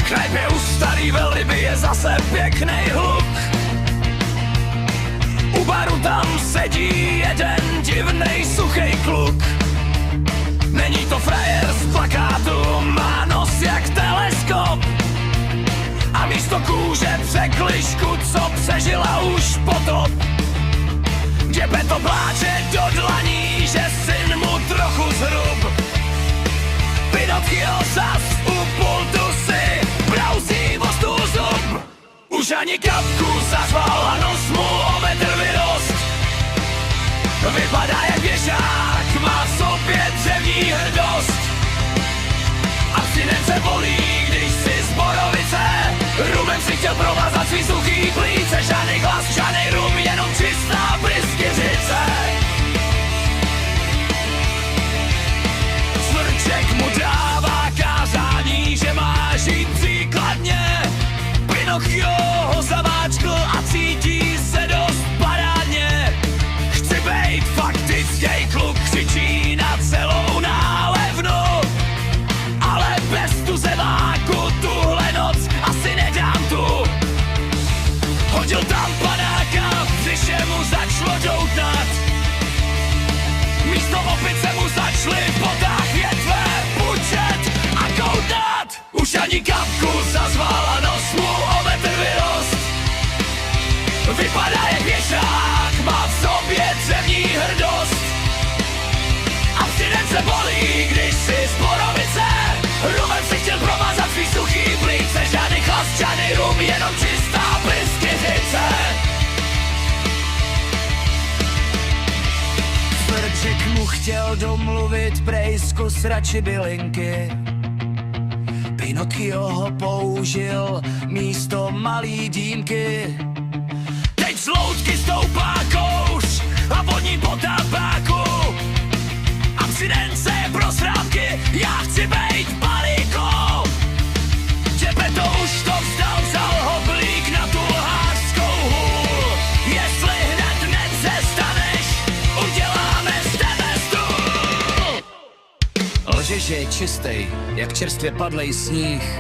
knajpě u starý veliby je zase pěknej hluk. U baru tam sedí jeden divnej suchej kluk. Není to frajer z plakátu, má nos jak teleskop a místo kůže překližku, co přežila už potop. Děbe to pláče do dlaní, že syn mu trochu zhrub. Pinocchio zas u pultu si brousí o stůl zub. Už ani kapku zařval a nos mu o metr vyrost. Vypadá jak věšák, má v sobě dřevní hrdost. Abstinence bolí, když si z borovice rumem si chtěl provázat svý suchý plíce. Žádnej hlas, žádnej rum, jenom čistá pryskyřice. Smrček mu dává kázání, že má žít příkladně. Pinocchio ho zaváčkl a cítí se dost parádně. Chci bejt faktický kluk, křičí na celou nálevnu, ale bez tuzeláku tuhle noc asi nedám tu. Hodil tam panáka, v břiše mu začalo doutnat. Místo opice mu začaly potáh větve pučet a koutnat. Už ani kapku zazval a nos mu o metr vyrost. Vypadá jak věšák, má v sobě dřevní hrdost. Abstinence bolí, když si z borovice rumem si chtěl provázat svý suchý plíce. Žádný chlas, žádný rum, jenom čistá pryskyřice. Smrček mu chtěl domluvit, prej zkus radši bylinky. Pinocchio ho použil místo malý dýmky. Teď z loutky stoupá kouř a voní po tabáku. Abstinence je pro srámky, já chci bejt balíkou. Těbe to už to vzdal, vzal ho blík na tu lhářskou hůl. Jestli hned nepřestaneš, uděláme z tebe stůl. Lžeš je čistej, jak čerstvě padlej sníh.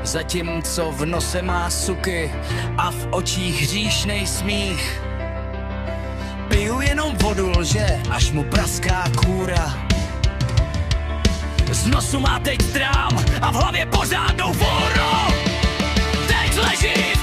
Zatímco v nose má suky a v očích hříšnej smích. Piju jenom vodu, lže, až mu praská kůra. Z nosu má teď trám a v hlavě pořádnou fóru. Teď leží